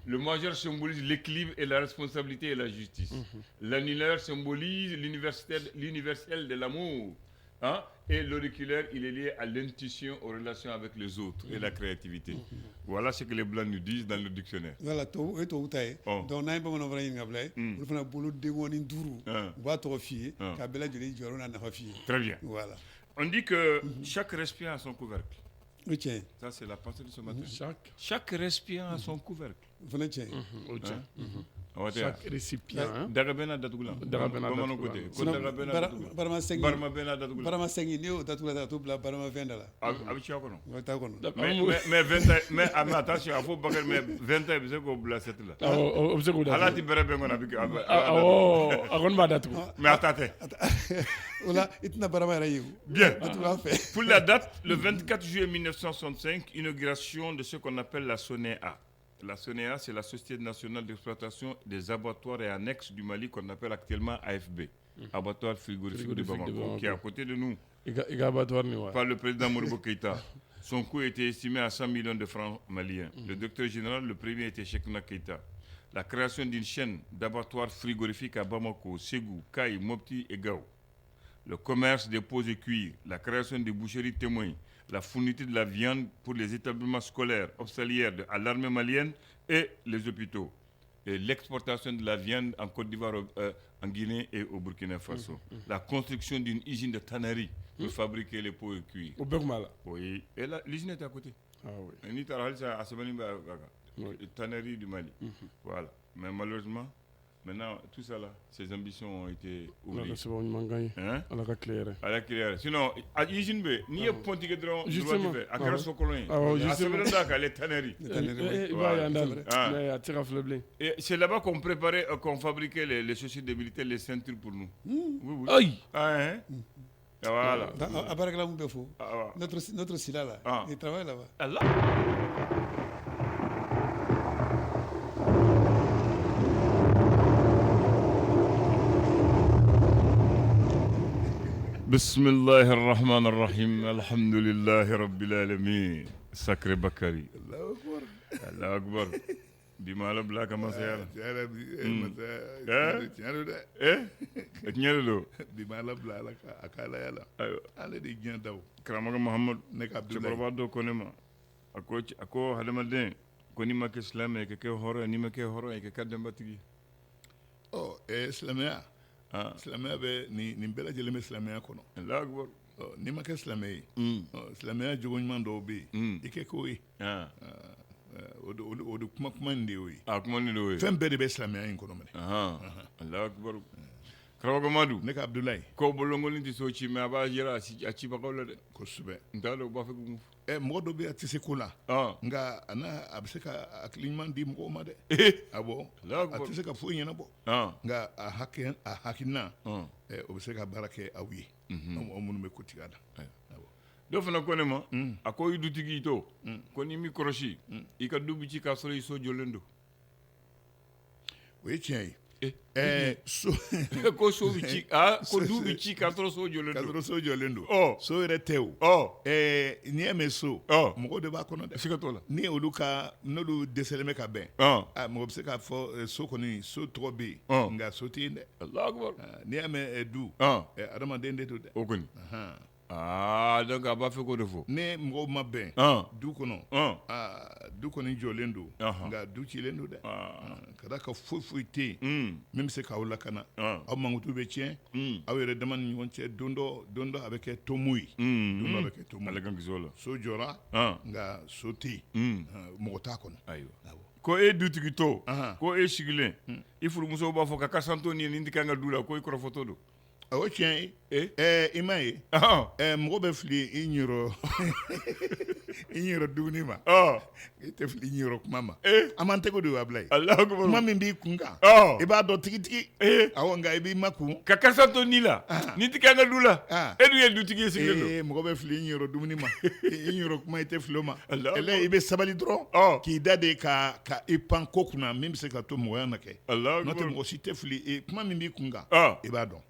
Le majeur symbolise l'équilibre et la responsabilité et la justice. L'annulaire symbolise l'universel de l'amour. Hein? Et l'auriculaire, il est lié à l'intuition, aux relations avec les autres et la créativité. Voilà ce que les Blancs nous disent dans le dictionnaire. Voilà, donc n'a pas mon vrai ingabla, vous faites un boulot de one duru, votre fille, Kabela de l'Idion à la fille. Très bien. Voilà. On dit que chaque récipient a son couvercle. Oui, tiens. Ça, c'est la pensée de ce matin. Chaque récipient a son couvercle. Venez, tiens. Chaque récipient. Darabena datugula. Darabena datugula. Barma sengi. Barma bena datugula. Barma sengi ni o datugula datugula barma vendala. Abichia kono. Wata kono. Mais 20 ans, mais attention, il faut pas que mais 20 ans c'est ko bla cette là. Ala ti bere bengo na biki. Agon ba datu. Mais attendez. Ola itna barma rayu. Bien. fait. Pour la date, le 24 juillet 1965, inauguration de ce qu'on appelle la SONEA. La SONEA, c'est la Société nationale d'exploitation des abattoirs et annexes du Mali qu'on appelle actuellement AFB. Abattoir frigorifique de Bamako, qui est à côté de nous. Par le président Modibo Keïta. Son coût était estimé à 100 millions de francs maliens. Le directeur général, le premier était Cheikhna Keïta. La création d'une chaîne d'abattoirs frigorifiques à Bamako, Ségou, Kaï, Mopti et Gao. Le commerce des pots et cuirs, la création des boucheries témoins, la fourniture de la viande pour les établissements scolaires, hospitalières à l'armée malienne et les hôpitaux. Et l'exportation de la viande en Côte d'Ivoire, en Guinée et au Burkina Faso. La construction d'une usine de tannerie pour fabriquer les pots et cuirs. Au Bergmala. Oui, et l'usine est à côté. Ah oui. Tannerie du Mali. Voilà. Mais malheureusement, maintenant, tout ça là, ces ambitions ont été oubliées. Hein? À la claire. Sinon, à l'usine B, il n'y a pas de droit justement. À quel socolon. Les tanneries. Et c'est là-bas qu'on préparait, qu'on fabriquait les chaussures de militaires, les ceintures pour nous. Oui. Aïe! Voilà. À Barakla Moubefo, notre Silla là, il travaille là-bas. Allah. بسم الله الرحمن الرحيم الحمد لله رب العالمين سكر بكري الله أكبر الله أكبر بما لا بلا كما سيالا نيالو بما لا بلا لك أكالا يلا أيوة على دي جن داو كرامك محمد نك عبد الله شكرا دو كونما أكو هذا مدين كوني ما كإسلام كي هورا نيما كي هورا كي كدم باتجي إسلامية silamɛya bɛ nin bɛɛ lajɛlen bɛ silamɛya kɔnɔ n'i ma kɛ silamɛ ye silamɛya jogo ɲuman dɔw bɛ yen i kɛ k'o ye o de kuma nin de y'o ye fɛn bɛɛ de bɛ silamɛya in kɔnɔ mɛnɛ karamɔgɔ Madu ne ka Abdulayi ko bolonkolon tɛ so ci mais a b'a yɛrɛ a cibagaw la dɛ kosɛbɛ n t'a dɔn u b'a fɛ k'u mɔgɔ dɔ bɛ yen a tɛ se ko la nka a bɛ se ka hakili ɲuman di mɔgɔw ma dɛ awɔ a tɛ se ka foyi ɲɛnabɔ nka a hakilina o bɛ se ka baara kɛ aw ye aw minnu bɛ kotigi a la dɔ fana ko ne ma a ko i dutigi i to ko n'i m'i kɔlɔsi i ka du bɛ ci k'a sɔrɔ i so jɔlen don o ye tiɲɛ ye so ko so bɛ ci ko du bɛ ci k'a sɔrɔ so jɔlen don k'a sɔrɔ so jɔlen don so yɛrɛ tɛ o n'i y'a mɛn so mɔgɔw de b'a kɔnɔ dɛ siga t'o la ni n'olu dɛsɛlen bɛ ka bɛn mɔgɔ bɛ se k'a fɔ so kɔni so tɔgɔ bɛ yen nka so tɛ yen dɛ n'i y'a mɛn du adamaden de don dɛ o kɔni donc a b'a fɛ k'o de fɔ ni mɔgɔw ma bɛn du kɔnɔ du kɔni jɔlen don nka du cilen don dɛ ka da ka foyi tɛ yen min bɛ se k'aw lakana aw mankutu bɛ tiɲɛ aw yɛrɛ dama ni ɲɔgɔn cɛ don dɔ a bɛ kɛ tomu ye don dɔ a bɛ kɛ tomu ye so jɔra nka so tɛ yen mɔgɔ t'a kɔnɔ ayiwa ko e dutigi to ko e sigilen i furumusow b'a fɔ ka kasanto nin nin tɛ kan ka du la ko i kɔrɔfɔtɔ don o tiɲɛ ye i m'a ye mɔgɔ bɛ fili i ɲɛrɔ dumuni ma i tɛ fili i ɲɛrɔ kuma ma a man tɛgɛ don Abulayi kuma min b'i kun kan i b'a dɔn tigitigi awɔ nka i b'i ma kun ka karisa to ni la ni tɛ kan ka du la e dun ye dutigi ye sigilen don mɔgɔ bɛ fili i ɲɛrɔ dumuni ma i ɲɛrɔ kuma i tɛ fili o ma ɛlɛ i bɛ sabali dɔrɔn k'i da de ka i pan ko kunna min bɛ se ka to mɔgɔya na kɛ n'o tɛ mɔgɔ si tɛ fili kuma min b'i kun kan i b'a dɔn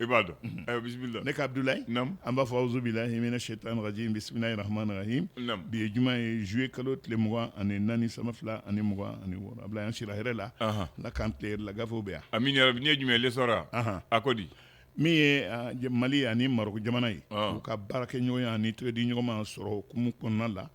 ayiwa bisimilah ne ka Abdulayi an b'a fɔ awuzu bilahi mina shaitanir rajim bismillahir rahmanir rahim bi ye juma ye juillet kalo tile 24 sama 2 ani 26 Abdulayi an sira hɛrɛ la ala k'an tile la gafew bɛ yan amin ya rabbi ni ye jumɛn le sɔrɔ a ko di min ye Mali ani Maroc jamana ye u ka baarakɛɲɔgɔnya ani tɛgɛdiɲɔgɔnma sɔrɔ hukumu kɔnɔna la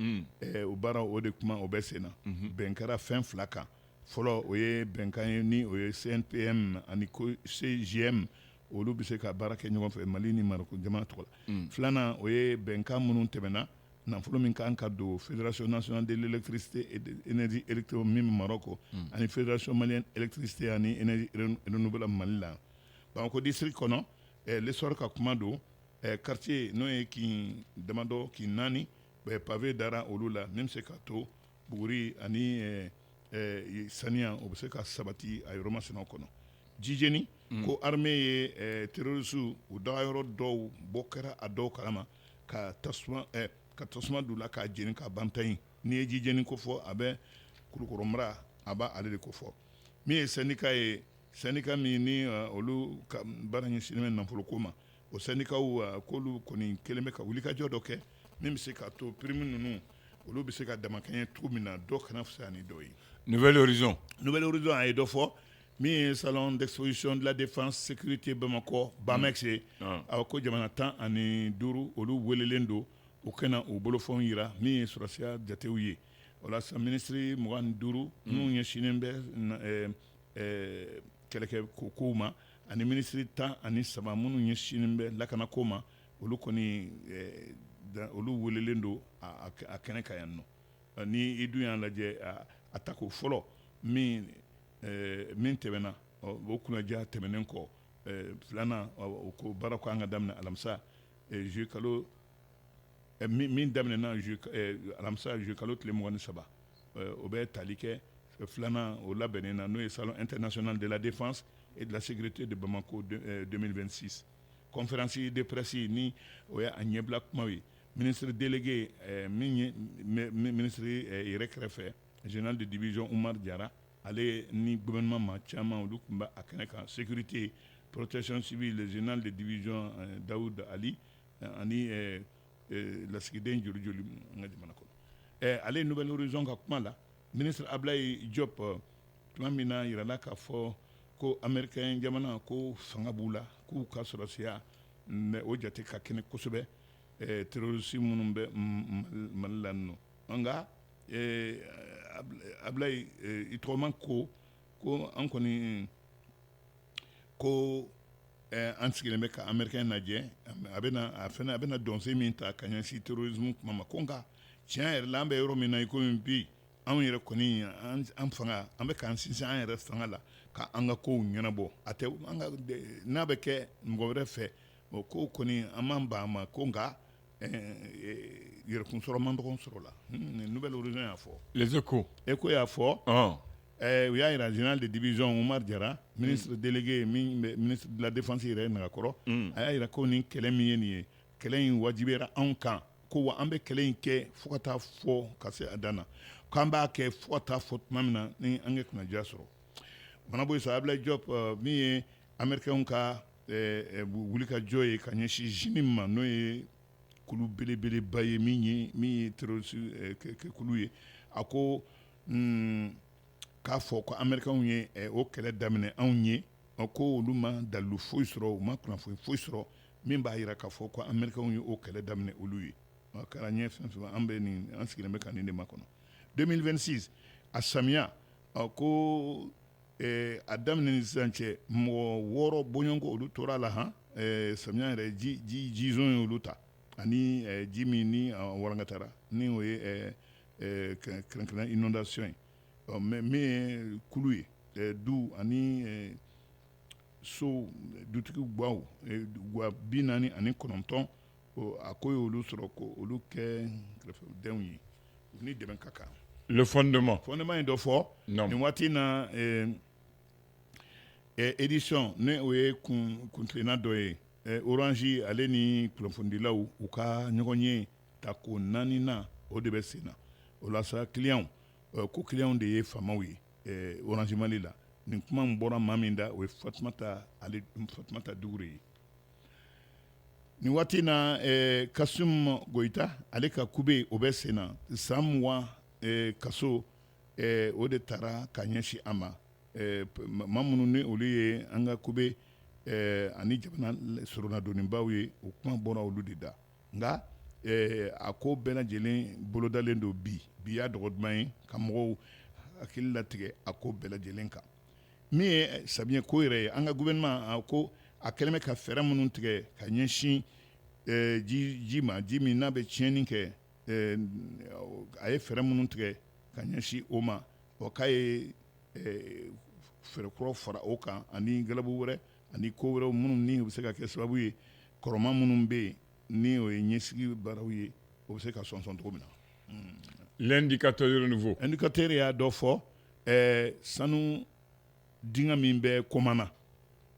o baara o de kuma o bɛ sen na bɛn kɛra fɛn fila kan fɔlɔ o ye bɛnkan ye ni o ye CNPM ani CGM olu bɛ se ka baara kɛ ɲɔgɔn fɛ Mali ni Maroc jamana tɔgɔ la filanan o ye bɛnkan minnu tɛmɛna nafolo min kan ka don Fédération nationale de l'électricité et de l'énergie électrique min bɛ Maroc ani Fédération malienne électricité ani énergie renouvelable Mali la Bamako district kɔnɔ l'histoire ka kuma don quartier n'o ye kin damadɔ kin naani pavé dara olu la min bɛ se ka to buguri ani saniya o bɛ se ka sabati a yɔrɔ masinaw kɔnɔ jijeni ko armée ye terroriste u dagayɔrɔ dɔw bɔ kɛra a dɔw kalama ka tasuma d'u la k'a jeni ka bantayin n'i ye jijeni ko fɔ a bɛ Kulukɔrɔ mara a b'a ale de ko fɔ min ye syndicat min ni olu ka baara ɲɛsinnen bɛ nafolo ko ma o syndicat k'olu kɔni kelen bɛ ka wulikajɔ dɔ kɛ min bɛ se ka to prime ninnu olu bɛ se ka damakɛɲɛ cogo min na dɔ kana fisaya ni dɔ ye. Nouvelle Horizon a ye dɔ fɔ min ye salon d'exposition de la défense sécurité Bamako BAMEX ye a ko jamana 15 olu welelen don u kana u bolofɛnw yira min ye sɔrɔsiya jatew ye o la sa ministre 25 minnu ɲɛsinnen bɛ kɛlɛkɛ kow ma ani ministre 13 minnu ɲɛsinnen bɛ lakanako ma olu kɔni olu welelen don a kɛnɛ ka yan nɔ ni i dun y'a lajɛ a tako fɔlɔ min tɛmɛna o kunnaja tɛmɛnen kɔ filanan o ko baara ko an ka daminɛ alamisa juillet kalo min daminɛna alamisa juillet kalo tile 23 o bɛ tali kɛ filanan o labɛnnen na n'o ye salon international de la défense et de la sécurité de Bamako 2026 conférence de presse ni o ye a ɲɛbila kumaw ye ministre délégué min ye ministre yɛrɛ kɛrɛfɛ général de division Oumar Diarra ale ni gouvernement ma caman olu tun bɛ a kɛnɛ kan sécurité protection civile le général de division Daoud Ali ani lasigiden joli an ka jamana kɔnɔ ale Nouvelle Horizon ka kuma la ministre Ablaye Diop tuma min na yirala k'a fɔ ko américain jamana ko fanga b'u la k'u ka sɔrɔsiya o jate ka kɛnɛ kosɛbɛ terroriste minnu bɛ Mali la nɔ nka Ablaye i tɔgɔma ko an kɔni ko an sigilen bɛ ka américain lajɛ a bɛna dɔnsen min ta ka ɲɛsin terrorisme kuma ma ko nka tiɲɛ yɛrɛ la an bɛ yɔrɔ min na i komi bi anw yɛrɛ kɔni an fanga an bɛ k'an sinsin an yɛrɛ fanga la ka an ka kow ɲɛnabɔ a tɛ n'a bɛ kɛ mɔgɔ wɛrɛ fɛ o ko kɔni an m'an ban a ma ko nka yɛrɛkun sɔrɔ man dɔgɔn sɔrɔ la Nouvelle Horizon y'a fɔ Les Échos y'a fɔ u y'a jira général de division Oumar Diarra ministre délégué ministre de la défense yɛrɛ Nagakɔrɔ a y'a jira ko nin kɛlɛ min ye nin ye kɛlɛ in wajibiyara anw kan ko wa an bɛ kɛlɛ in kɛ fo ka taa fɔ ka se a dan na k'an b'a kɛ fo ka taa fɔ tuma min na ni an ka kunnaja sɔrɔ mana bɔ yen sa Ablaye Diop min ye américain ka wulikajɔ ye ka ɲɛsin Jnim ma n'o ye kulu belebeleba ye min ye terroriste kulu ye a ko k'a fɔ ko américain ye o kɛlɛ daminɛ anw ye ko olu ma dalilu foyi sɔrɔ u ma kunnafoni foyi sɔrɔ min b'a jira k'a fɔ ko américain ye o kɛlɛ daminɛ olu ye a kɛra ɲɛ fɛn fɛn an sigilen bɛ ka nin de ma kɔnɔ 2026 a samiya ko a daminɛ ni sisan cɛ mɔgɔ 6 bɔɲɔgɔnko olu tora la han samiya yɛrɛ jizɔn ye olu ta ani ji min ni warankatara ni o ye kɛrɛnkɛrɛn inondation ye mais min ye kulu ye du ani so dutigi gaw 49 ani a ko ye olu sɔrɔ ko olu kɛ kɛrɛfɛdenw ye ni dɛmɛ ka kan le fondement in dɔ fɔ nin waati na édition ne o ye kuntilenna dɔ ye Orange ale ni kunnafonidilaw u ka ɲɔgɔn ye ta ko 4nan o de bɛ sen na o la sa client ko client de ye faamaw ye Orange Mali la nin kuma min bɔra maa min da o ye Fatumata Dugure ye nin waati na Kasum Goyita ale ka kube o bɛ sen na san 20 kaso o de taara ka ɲɛsin a ma maa minnu ni olu ye an ka kube ani jamana surunadonnibaw ye o kuma bɔra olu de da nka a ko bɛɛ lajɛlen bolodalen don bi y'a dɔgɔ duman ye ka mɔgɔw hakili latigɛ a ko bɛɛ lajɛlen kan min ye Sabiyɛn ko yɛrɛ ye an ka gouvernement a ko a kɛlen bɛ ka fɛɛrɛ minnu tigɛ ka ɲɛsin ji ma ji min n'a bɛ tiɲɛni kɛ a ye fɛɛrɛ minnu tigɛ ka ɲɛsin o ma k'a ye fɛɛrɛ kuraw fara o kan ani galabu wɛrɛ ani ko wɛrɛw minnu ni u bɛ se ka kɛ sababu ye kɔrɔma minnu bɛ yen ni o ye ɲɛsigi baaraw ye o bɛ se ka sɔn cogo min na. L'indicateur de niveau. Indicateur y'a dɔ fɔ sanu dingɛ min bɛ Komana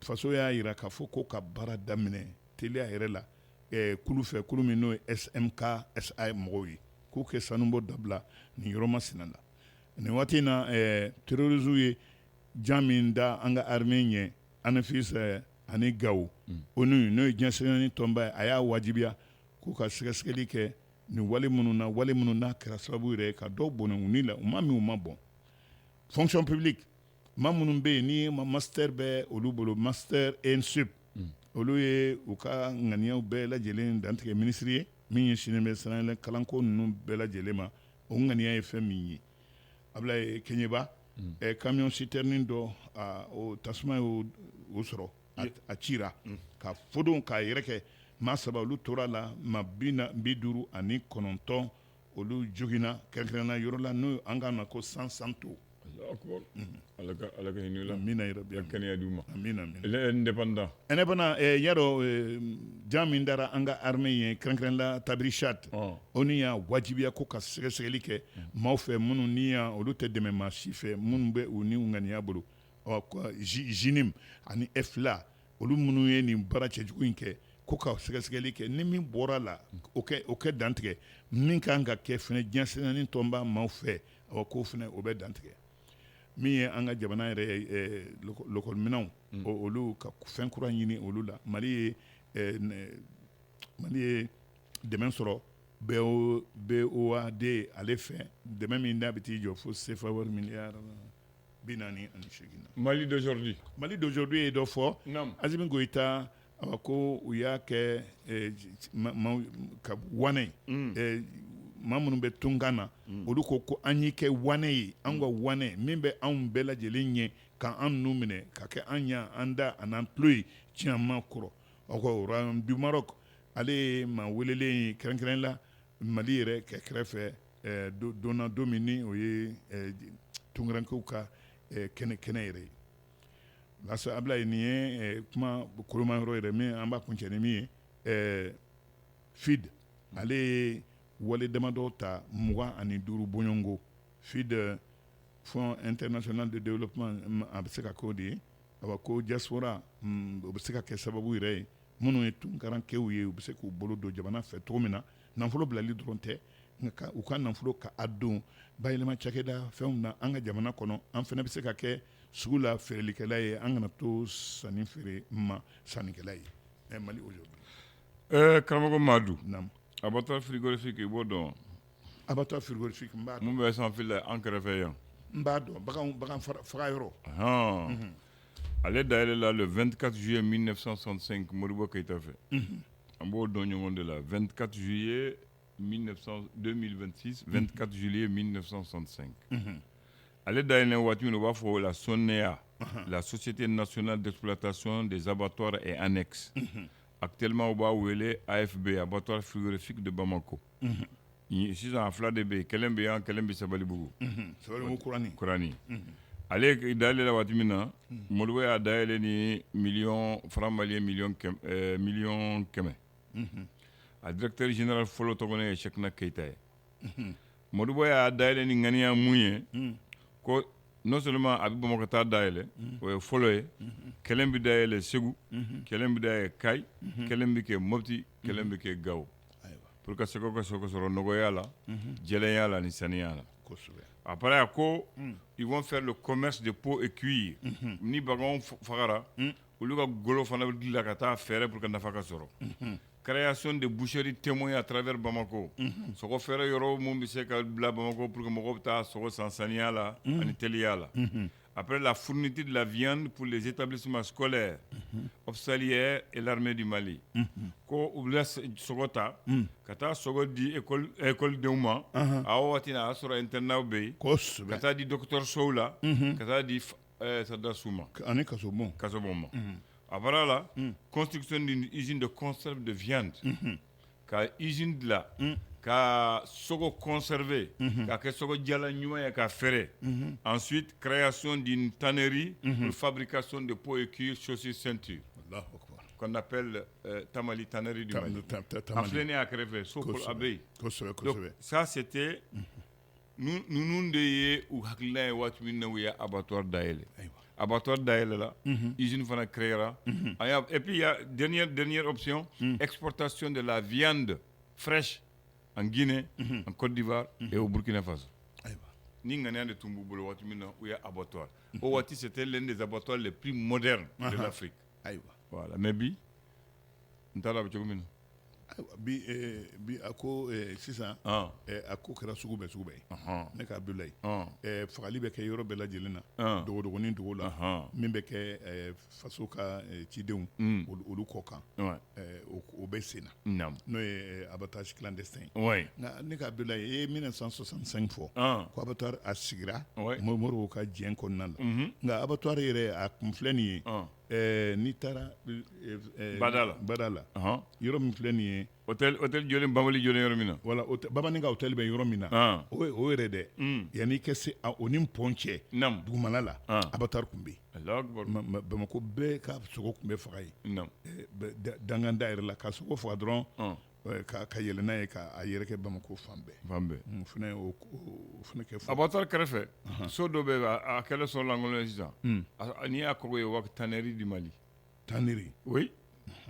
faso y'a jira k'a fɔ ko ka baara daminɛ teliya yɛrɛ la kulu fɛ kulu min n'o ye SMK SA mɔgɔw ye k'u kɛ sanubɔ dabila nin yɔrɔ masina la nin waati in na terroristes ye jan min da an ka armée ɲɛ ANAFIS ani Gawo ONU n'o ye diɲɛ tɔnba ye a y'a wajibiya k'u ka sɛgɛsɛgɛli kɛ nin wale minnu n'a kɛra sababu yɛrɛ ka dɔw bɔnɛ u ni la u ma min u ma bɔn fonction publique maa minnu bɛ yen ni master bɛ olu bolo master et sup olu ye u ka ŋaniyaw bɛɛ lajɛlen dantigɛ minisiri ye min ɲɛsinnen bɛ sanayɛlɛ kalanko ninnu bɛɛ lajɛlen ma o ŋaniya ye fɛn min ye Ablaye Keɲeba camion citerne dɔ o tasuma y'o sɔrɔ a cira ka fodon k'a yɛrɛ kɛ maa saba olu tora la maa 59 olu joginna kɛrɛnkɛrɛnna yɔrɔ la n'o an k'a ma ko San Santo. Ala ka hinɛ la. Amina yarabi. Kɛnɛya d'u ma. Amina. Indépendant. Indépendant yadɔ jaa min dara an ka armée ye kɛrɛnkɛrɛnla Tabrichat o ni y'a wajibiya ko ka sɛgɛsɛgɛli kɛ maaw fɛ minnu ni olu tɛ dɛmɛ maa si fɛ minnu bɛ u ni ŋaniya bolo JINIM ani FLA olu minnu ye nin baara cɛjugu in kɛ ko ka sɛgɛsɛgɛli kɛ ni min bɔra la o kɛ dantigɛ min kan ka kɛ fɛnɛ diɲɛsɛnɛni tɔnba maaw fɛ k'o fɛnɛ o bɛ dantigɛ min ye an ka jamana yɛrɛ lɔgɔliminɛnw olu ka fɛn kura ɲini olu la Mali ye dɛmɛ sɔrɔ BOAD ale fɛ dɛmɛ min n'a bɛ t'i jɔ fo CFA wari miliyari 48 na. Mali d'aujourd'hui ye dɔ fɔ Asimi Goïta ko u y'a kɛ ka wanɛ maa minnu bɛ tunkan na olu ko an y'i kɛ wanɛ ye an ka wanɛ min bɛ anw bɛɛ lajɛlen ɲɛ k'an nu minɛ ka kɛ an ɲɛ an da a n'an tulo ye tiɲɛma kɔrɔ Royaume du Maroc ale ye maa welelen ye kɛrɛnkɛrɛn la Mali yɛrɛ kɛrɛfɛ donna don min ni o ye tunkarankew ka kɛnɛ yɛrɛ ye lasa Ablaye nin ye kuma koloma yɔrɔ yɛrɛ min an b'a kuncɛ ni min ye FID ale ye wale damadɔ ta 25 bɔɲɔngo FID Fonds International de Développement a bɛ se ka k'o de ye ko diaspora o bɛ se ka kɛ sababu yɛrɛ ye minnu ye tunkarankew ye u bɛ se k'u bolo don jamana fɛ cogo min na nafolo bilali dɔrɔn tɛ u ka nafolo ka a don bayɛlɛma cakɛda fɛnw na an ka jamana kɔnɔ an fana bɛ se ka kɛ sugu la feerelikɛla ye an kana to sanni feere ma sannikɛla ye Mali aujourd'hui. Karamɔgɔ Madu. Naam. Abattoir frigorifique i b'o dɔn. Abattoir frigorifique n b'a dɔn. Mun bɛ sanfili la an kɛrɛfɛ yan. N b'a dɔn bagan faga yɔrɔ. Ale dayɛlɛ la le 24 juillet 1965 Modibo Keïta fɛ. An b'o dɔn ɲɔgɔn de la 24 juillet 2026 24 juillet 1965. Ale dayɛlɛ waati min u b'a fɔ la SONEA, la Société nationale d'exploitation des abattoirs et annexes. Actuellement u b'a wele AFB, abattoir frigorifique de Bamako. Sisan a fila de bɛ yen kelen bɛ yan kelen bɛ Sabalibugu. Sabalibugu Kurani. Ale dayɛlɛ la waati min na Modibo y'a dayɛlɛ ni franc malien million 100. A directeur général fɔlɔ tɔgɔ ye Cheikhna Keita ye. Modibo y'a dayɛlɛ ni ŋaniya mun ye ko non seulement a bɛ Bamakɔ ta dayɛlɛ o ye fɔlɔ ye kelen bɛ dayɛlɛ Segu kelen bɛ dayɛlɛ Kayi kelen bɛ kɛ Mopti kelen bɛ kɛ Gawo pour que seko ka sɔrɔ nɔgɔya la jɛlɛnya la ni saniya la. Après a ko ils vont faire le commerce de peau et cuir ni baganw fagara olu ka golo fana bɛ dilan ka taa fɛɛrɛ pour que nafa ka sɔrɔ. Création de boucheries témoins à travers Bamako. Sogo fɛrɛ yɔrɔ mun bɛ se ka bila Bamako pour que mɔgɔw bɛ taa sogo san saniya la ani teliya la. après la fourniture de la viande pour les établissements scolaires, hospitalières et l'armée du Mali. Ko ubla sogota kata sogodi école de Ouma a watina asura internat be kata di docteur Soula kata di Sada Souma ani kasobon après la construction d'une usine de conserve de viande ka usine de la ka sogo conservé ka ke sogo jala nyuma ya ka ferré ensuite création d'une tannerie pour fabrication de peaux et cuir chaussures ceintures qu'on appelle Tamali tannerie du Mali aflene a créé sokol abey donc ça c'était nous ndeye ou hakla wat minna wiya abattoir daele là usine fana créera et puis il y a dernière option exportation de la viande fraîche en Guinée, en Côte d'Ivoire et au Burkina Faso. Ni ngane de tumbu bolo watu mina uya abattoir. Au wati c'était l'un des abattoirs les plus modernes de l'Afrique. Voilà, mais bi ntala bcho mina. Bi ako sisan ako kɛra sugu bɛɛ ne ka Abdoulaye fagali bɛ kɛ yɔrɔ bɛɛ lajɛlen na dogodogonin dogo la min bɛ kɛ faso ka cidenw olu kɔ kan o bɛ sen na n'o ye abattage clandestin nka ne ka Abdoulaye e ye 1965 fɔ ko abattoir a sigira Modibo ka diɲɛ kɔnɔna la nka abattoir yɛrɛ a kun filɛ nin ye n'i taara Badala yɔrɔ min filɛ nin ye hôtel joli Bamali joli yɔrɔ min na wala Bamani ka hôtel bɛ yɔrɔ min na o yɛrɛ dɛ yanni ka se o ni pont cɛ dugumana la abattoir kun bɛ yen Bamako bɛɛ ka sogo kun bɛ faga yen danganda yɛrɛ la ka sogo faga dɔrɔn ka yɛlɛ n'a ye k'a yɛrɛ kɛ Bamako fan bɛɛ fana kɛ abattoir kɛrɛfɛ so dɔ bɛ a kɛlɛ sɔrɔ langolon sisan n'i y'a kɔgɔ ye wa tannerie du Mali tannerie oui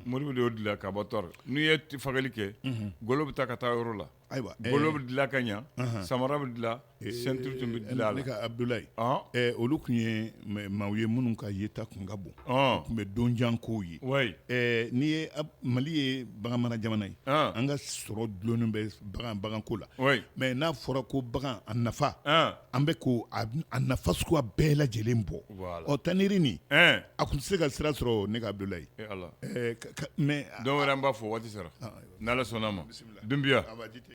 Modibo de y'o dilan ka abattoir n'u ye fagali kɛ golo bɛ taa ka taa yɔrɔ la golo bɛ dilan ka ɲa samara bɛ dilan ceinture tun bɛ dilan a la ne ka Abdoulaye olu tun ye maaw ye minnu ka yeta kun ka bon tun bɛ donjan kow ye n'i ye Mali ye bagan mara jamana ye an ka sɔrɔ dulonnen bɛ baganko la mais n'a fɔra ko bagan a nafa an bɛ ko a nafa suguya bɛɛ lajɛlen bɔ tannerie nin a kun tɛ se ka sira sɔrɔ ne ka Abdoulaye mais dɔw wɛrɛ an b'a fɔ waati sera n'Ala sɔnn'a ma Dunbiya